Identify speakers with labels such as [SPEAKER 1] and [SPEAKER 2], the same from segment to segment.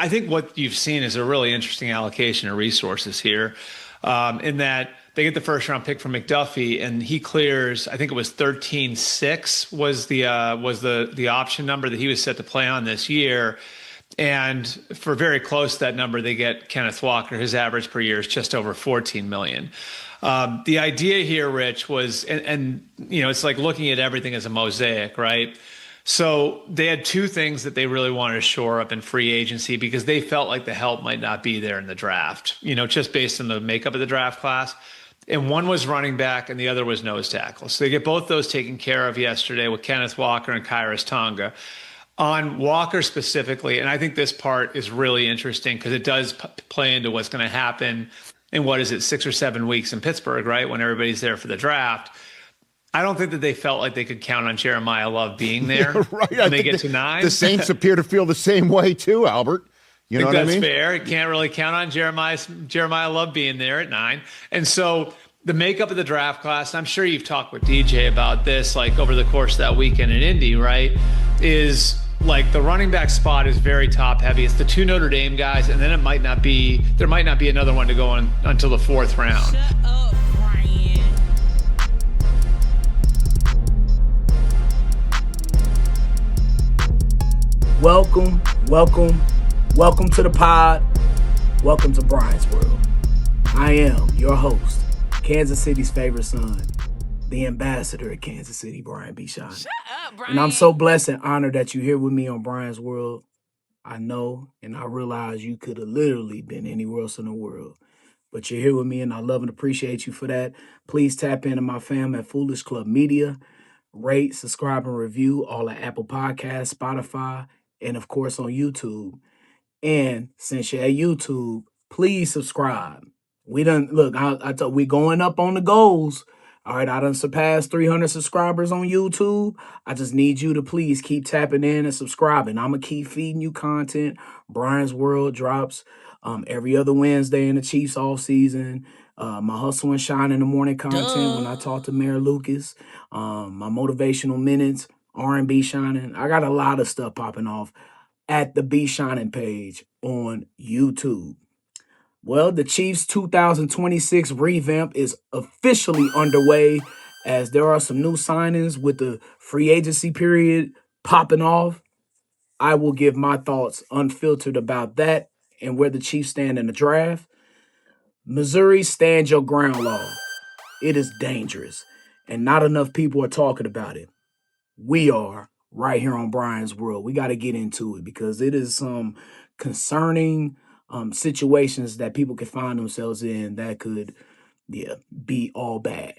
[SPEAKER 1] I think what you've seen is a really interesting allocation of resources here, in that they get the first round pick from McDuffie, and he clears. I think it was 13-6 was the option number that he was set to play on this year. And for very close to that number, they get Kenneth Walker. His average per year is just over 14 million. The idea here, Rich, was, and it's like looking at everything as a mosaic, right? So they had two things that they really wanted to shore up in free agency because they felt like the help might not be there in the draft, just based on the makeup of the draft class. And one was running back and the other was nose tackle. So they get both those taken care of yesterday with Kenneth Walker and Kairos Tonga. On Walker specifically, and I think this part is really interesting because it does play into what's going to happen in, 6 or 7 weeks in Pittsburgh, right? When everybody's there for the draft. I don't think that they felt like they could count on Jeremiah Love being there
[SPEAKER 2] right.
[SPEAKER 1] when they get to 9.
[SPEAKER 2] The Saints appear to feel the same way too, Albert. You know what I mean?
[SPEAKER 1] That's fair. You can't really count on Jeremiah Love being there at 9. And so the makeup of the draft class, and I'm sure you've talked with DJ about this, like over the course of that weekend in Indy, right, is like the running back spot is very top heavy. It's the 2 Notre Dame guys, and then there might not be another one to go on until the 4th round.
[SPEAKER 3] Shut up, Brian.
[SPEAKER 4] Welcome to the pod. Welcome to Brian's World. I am your host, Kansas City's favorite son, the ambassador of Kansas City, Brian B. Shynin.
[SPEAKER 3] Shut up, Brian.
[SPEAKER 4] And I'm so blessed and honored that you're here with me on Brian's World. I know and I realize you could have literally been anywhere else in the world, but you're here with me and I love and appreciate you for that. Please tap into my fam at Foolish Club Media. Rate, subscribe, and review all at Apple Podcasts, Spotify, and of course on YouTube. And since you're at YouTube, please subscribe. We going up on the goals. All right, I done surpassed 300 subscribers on YouTube. I just need you to please keep tapping in and subscribing. I'm going to keep feeding you content. Brian's World drops every other Wednesday in the Chiefs offseason. My Hustle and Shine in the Morning content when I talk to Mayor Lucas. My motivational minutes, R&B Shining. I got a lot of stuff popping off at the B Shining page on YouTube. Well, the Chiefs 2026 revamp is officially underway as there are some new signings with the free agency period popping off. I will give my thoughts unfiltered about that and where the Chiefs stand in the draft. Missouri, stand your ground law. It is dangerous, and not enough people are talking about it. We are right here on Brian's World. We got to get into it because it is some concerning situations that people can find themselves in that could, be all bad.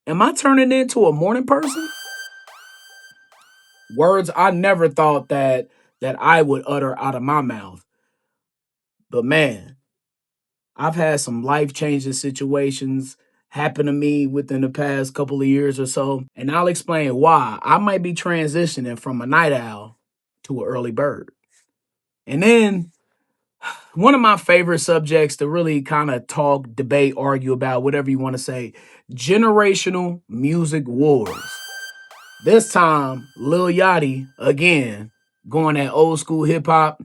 [SPEAKER 4] Am I turning into a morning person? Words I never thought that I would utter out of my mouth. But man, I've had some life-changing situations happen to me within the past couple of years or so, and I'll explain why I might be transitioning from a night owl to an early bird. And then one of my favorite subjects to really kind of talk, debate, argue about, whatever you want to say, generational music wars. This time, Lil Yachty, again, going that old school hip hop.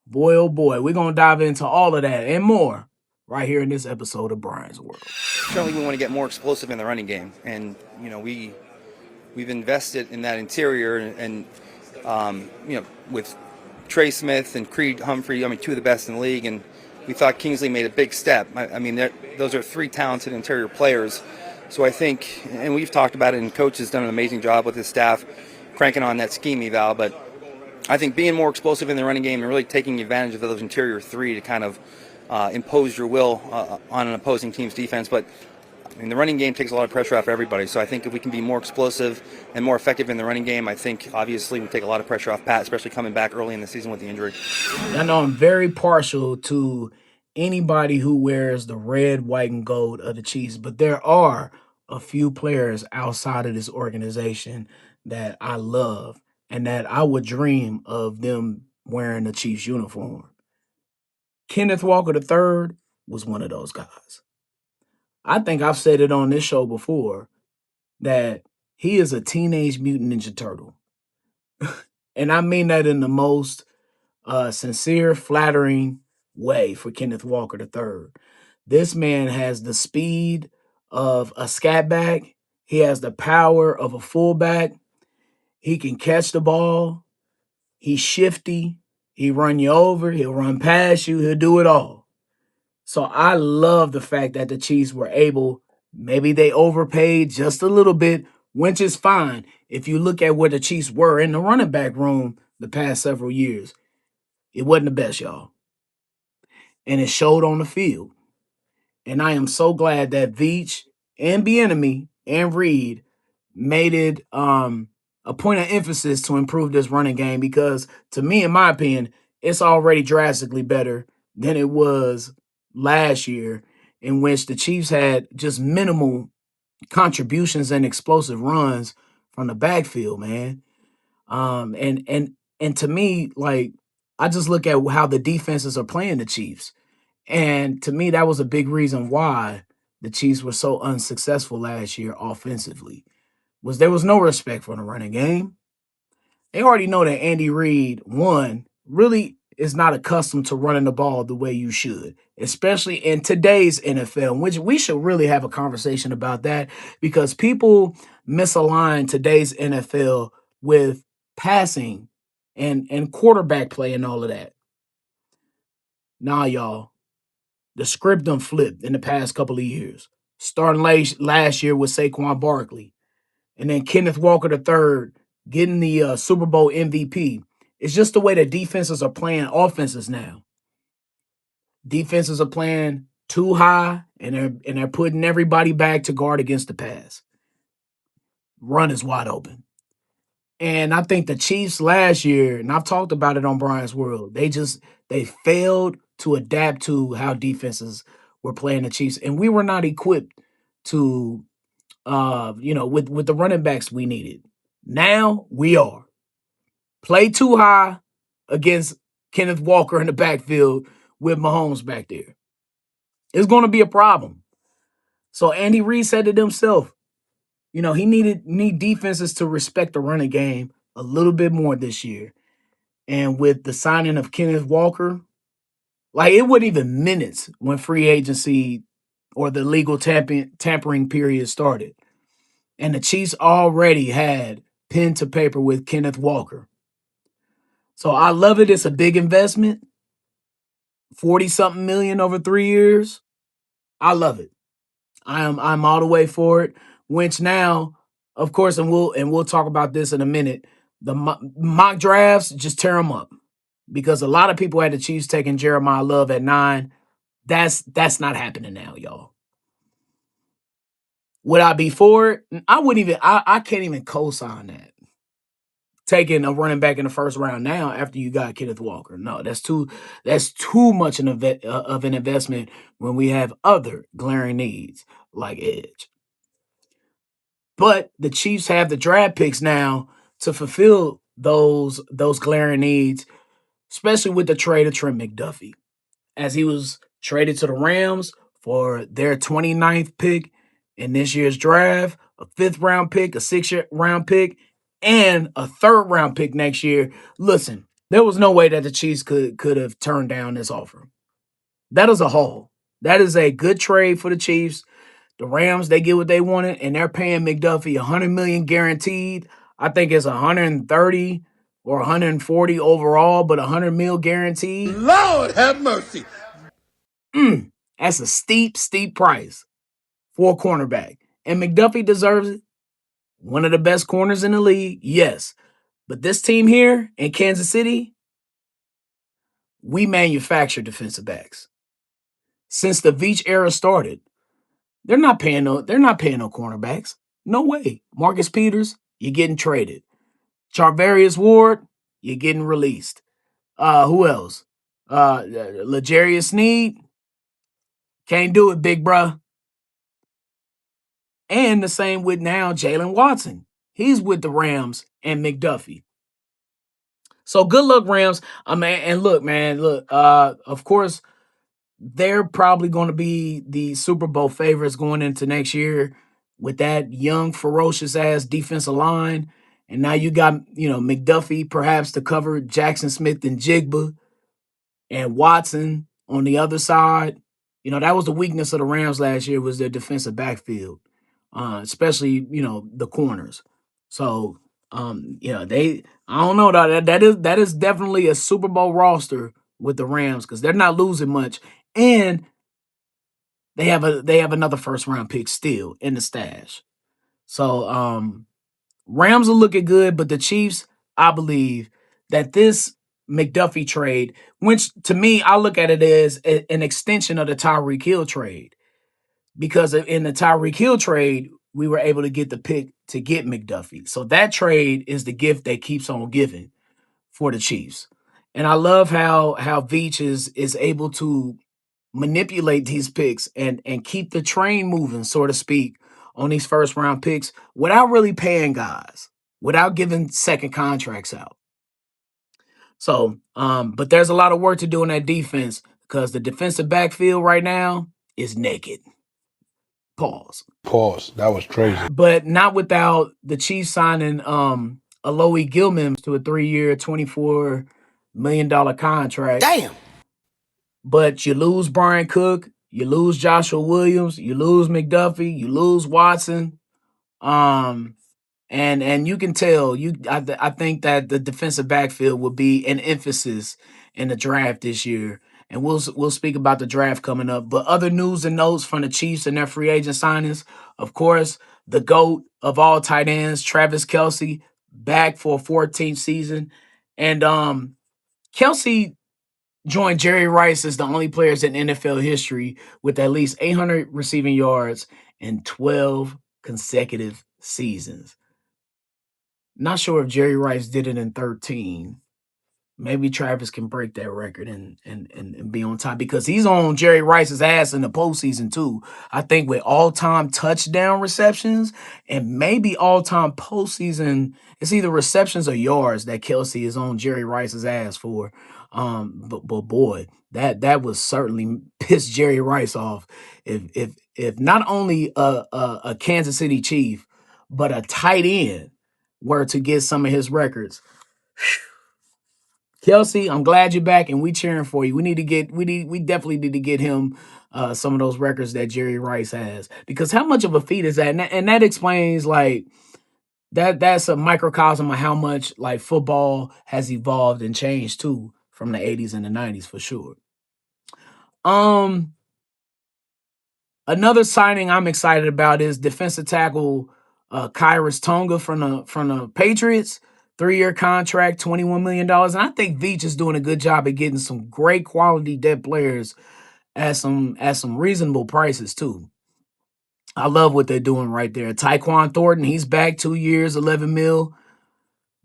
[SPEAKER 4] Boy, oh boy, we're going to dive into all of that and more right here in this episode of Brian's World.
[SPEAKER 5] Certainly we want to get more explosive in the running game. And, we've invested in that interior and with Trey Smith and Creed Humphrey, two of the best in the league, and we thought Kingsley made a big step. Those are 3 talented interior players. So I think, and we've talked about it, and Coach has done an amazing job with his staff cranking on that scheme eval, but I think being more explosive in the running game and really taking advantage of those interior 3 to kind of impose your will on an opposing team's defense. But the running game takes a lot of pressure off everybody. So I think if we can be more explosive and more effective in the running game, I think obviously we take a lot of pressure off Pat, especially coming back early in the season with the injury.
[SPEAKER 4] I know I'm very partial to anybody who wears the red, white, and gold of the Chiefs, but there are a few players outside of this organization that I love and that I would dream of them wearing the Chiefs uniform. Kenneth Walker III was one of those guys. I think I've said it on this show before that he is a teenage mutant ninja turtle. And I mean that in the most sincere, flattering way for Kenneth Walker III. This man has the speed of a scat back. He has the power of a fullback. He can catch the ball. He's shifty. He run you over. He'll run past you. He'll do it all. So I love the fact that the Chiefs were able, maybe they overpaid just a little bit, which is fine. If you look at where the Chiefs were in the running back room the past several years, it wasn't the best, y'all. And it showed on the field. And I am so glad that Veach and Bieniemy and Reed made it a point of emphasis to improve this running game, because to me, in my opinion, it's already drastically better than it was last year, in which the Chiefs had just minimal contributions and explosive runs from the backfield, man. And to me, like, I just look at how the defenses are playing the Chiefs. And to me, that was a big reason why the Chiefs were so unsuccessful last year offensively. Was there was no respect for the running game. They already know that Andy Reid, one, really is not accustomed to running the ball the way you should, especially in today's NFL, which we should really have a conversation about that, because people misalign today's NFL with passing and quarterback play and all of that. Nah, y'all. The script done flipped in the past couple of years. Starting last year with Saquon Barkley, and then Kenneth Walker III getting the Super Bowl MVP. It's just the way that defenses are playing offenses now. Defenses are playing too high, and they're putting everybody back to guard against the pass. Run is wide open. And I think the Chiefs last year, and I've talked about it on Brian's World, they failed to adapt to how defenses were playing the Chiefs, and we were not equipped to, with the running backs we needed. Now we are. Play too high against Kenneth Walker in the backfield with Mahomes back there. It's going to be a problem. So Andy Reid said it himself. He need defenses to respect the running game a little bit more this year. And with the signing of Kenneth Walker, like, it wasn't even minutes when free agency or the legal tampering period started. And the Chiefs already had pen to paper with Kenneth Walker. So I love it. It's a big investment. 40-something million over 3 years. I love it. I'm all the way for it. Which now, of course, and we'll talk about this in a minute. The mock drafts, just tear them up, because a lot of people had the Chiefs taking Jeremiah Love at 9. That's not happening now, y'all. Would I be for it? I wouldn't even. I can't even co-sign that. Taking a running back in the first round now after you got Kenneth Walker. No, that's too much of an investment when we have other glaring needs like edge. But the Chiefs have the draft picks now to fulfill those glaring needs, especially with the trade of Trent McDuffie, as he was traded to the Rams for their 29th pick in this year's draft, a 5th round pick, a 6th round pick, and a 3rd round pick next year. Listen, there was no way that the Chiefs could have turned down this offer. That is a haul. That is a good trade for the Chiefs. The Rams, they get what they wanted, and they're paying McDuffie $100 million guaranteed. I think it's 130 or 140 overall, but $100 million guaranteed.
[SPEAKER 2] Lord have mercy.
[SPEAKER 4] That's a steep price for a cornerback. And McDuffie deserves it. One of the best corners in the league, yes. But this team here in Kansas City, we manufacture defensive backs. Since the Veach era started, they're not paying no cornerbacks. No way. Marcus Peters, you're getting traded. Charvarius Ward, you're getting released. Who else? L'Jarius Sneed, can't do it, big bruh. And the same with now Jalen Watson. He's with the Rams and McDuffie. So good luck, Rams. And look, man, of course, they're probably going to be the Super Bowl favorites going into next year with that young, ferocious ass defensive line And now you got, McDuffie perhaps to cover Jackson Smith and Jigba and Watson on the other side. That was the weakness of the Rams last year was their defensive backfield, especially, the corners. So, I don't know that is definitely a Super Bowl roster with the Rams because they're not losing much, and they have another first round pick still in the stash. So, Rams are looking good, but the Chiefs, I believe that this McDuffie trade, which to me, I look at it as an extension of the Tyreek Hill trade. Because in the Tyreek Hill trade, we were able to get the pick to get McDuffie. So that trade is the gift that keeps on giving for the Chiefs. And I love how Veach is able to manipulate these picks and keep the train moving, so to speak, on these first round picks without really paying guys, without giving second contracts out. So, but there's a lot of work to do in that defense because the defensive backfield right now is naked. Pause.
[SPEAKER 6] That was crazy.
[SPEAKER 4] But not without the Chiefs signing Alohi Gilman to a 3-year, $24 million contract.
[SPEAKER 3] Damn.
[SPEAKER 4] But you lose Brian Cook, you lose Joshua Williams, you lose McDuffie, you lose Watson. And you can tell I think that the defensive backfield will be an emphasis in the draft this year. And we'll speak about the draft coming up. But other news and notes from the Chiefs and their free agent signings, of course, the GOAT of all tight ends, Travis Kelce, back for a 14th season. And Kelce joined Jerry Rice as the only players in NFL history with at least 800 receiving yards in 12 consecutive seasons. Not sure if Jerry Rice did it in 13. Maybe Travis can break that record and be on top because he's on Jerry Rice's ass in the postseason too. I think with all-time touchdown receptions and maybe all-time postseason, it's either receptions or yards that Kelce is on Jerry Rice's ass for. But boy, that was certainly pissed Jerry Rice off. If not only a Kansas City Chief, but a tight end were to get some of his records. Kelce, I'm glad you're back, and we cheering for you. We definitely need to get him some of those records that Jerry Rice has because how much of a feat is that? And that explains like that's a microcosm of how much like football has evolved and changed too from the 80s and the 90s for sure. Another signing I'm excited about is defensive tackle Khyiris Tonga from the Patriots. 3-year contract, $21 million. And I think Veach is doing a good job at getting some great quality depth players at some reasonable prices too. I love what they're doing right there. Tyquan Thornton, he's back 2 years, $11 million.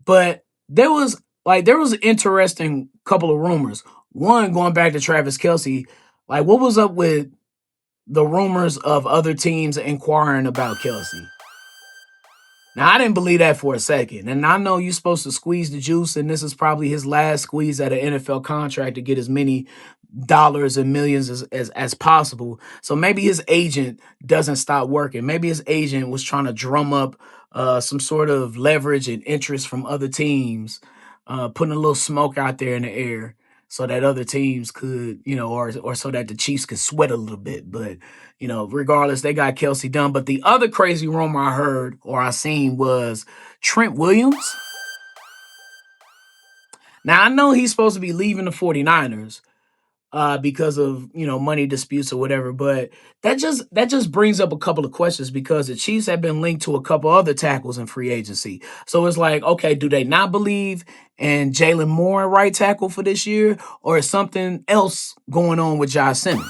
[SPEAKER 4] But there was an interesting couple of rumors. One, going back to Travis Kelce, like what was up with the rumors of other teams inquiring about Kelce? Now, I didn't believe that for a second. And I know you're supposed to squeeze the juice, and this is probably his last squeeze at an NFL contract to get as many dollars and millions as possible. So maybe his agent doesn't stop working. Maybe his agent was trying to drum up some sort of leverage and interest from other teams, putting a little smoke out there in the air so that other teams could, or so that the Chiefs could sweat a little bit. But, regardless, they got Kelce done. But the other crazy rumor I heard or I seen was Trent Williams. Now, I know he's supposed to be leaving the 49ers because of, money disputes or whatever. But that just brings up a couple of questions because the Chiefs have been linked to a couple other tackles in free agency. So it's like, okay, do they not believe in Jalen Moore at right tackle for this year? Or is something else going on with Josh Simmons?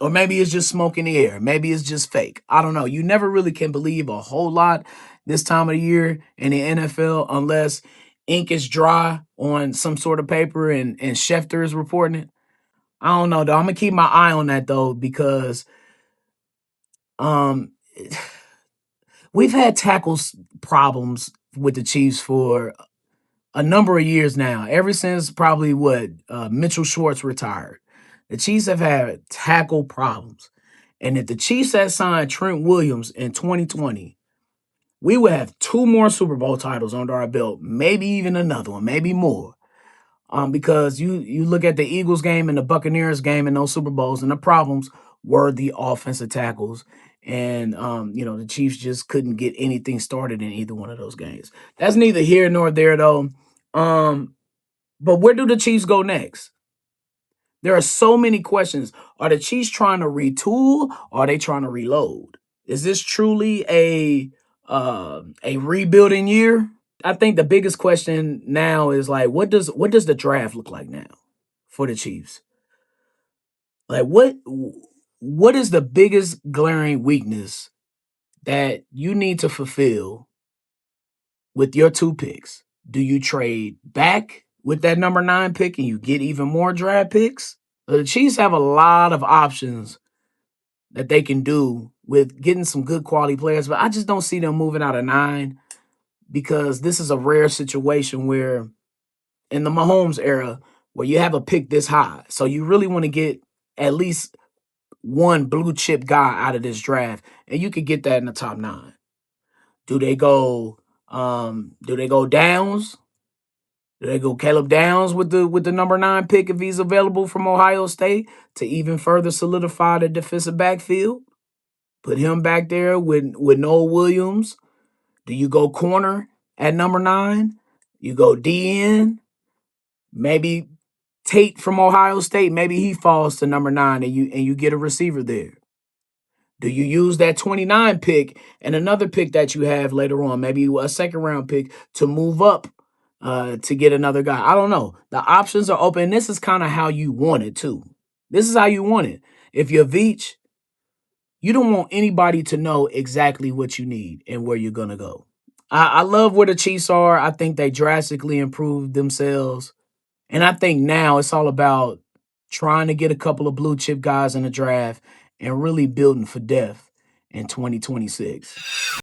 [SPEAKER 4] Or maybe it's just smoke in the air. Maybe it's just fake. I don't know. You never really can believe a whole lot this time of the year in the NFL unless ink is dry on some sort of paper and Schefter is reporting it. I don't know, though. I'm going to keep my eye on that, though, because we've had tackles problems with the Chiefs for a number of years now, ever since probably Mitchell Schwartz retired. The Chiefs have had tackle problems. And if the Chiefs had signed Trent Williams in 2020, we would have 2 more Super Bowl titles under our belt, maybe even another one, maybe more. Because you look at the Eagles game and the Buccaneers game in those Super Bowls, and the problems were the offensive tackles. And the Chiefs just couldn't get anything started in either one of those games. That's neither here nor there, though. But where do the Chiefs go next? There are so many questions. Are the Chiefs trying to retool? Or are they trying to reload? Is this truly a rebuilding year? I think the biggest question now is like, what does the draft look like now for the Chiefs? Like, what is the biggest glaring weakness that you need to fulfill with your 2 picks? Do you trade back with that number 9 pick and you get even more draft picks? The Chiefs have a lot of options that they can do with getting some good quality players, but I just don't see them moving out of 9 because this is a rare situation where in the Mahomes era where you have a pick this high. So you really want to get at least one blue chip guy out of this draft, and you could get that in the top 9. Do they go Downs? Do they go Caleb Downs with the number 9 pick if he's available from Ohio State to even further solidify the defensive backfield? Put him back there with Noah Williams. Do you go corner at number 9? You go DN? Maybe Tate from Ohio State, maybe he falls to number 9 and you get a receiver there. Do you use that 29 pick and another pick that you have later on, maybe a second round pick to move up to get another guy? I don't know. The options are open. This is kind of how you want it too. This is how you want it. If you're Veach, you don't want anybody to know exactly what you need and where you're going to go. I love where the Chiefs are. I think they drastically improved themselves. And I think now it's all about trying to get a couple of blue chip guys in the draft and really building for depth in 2026.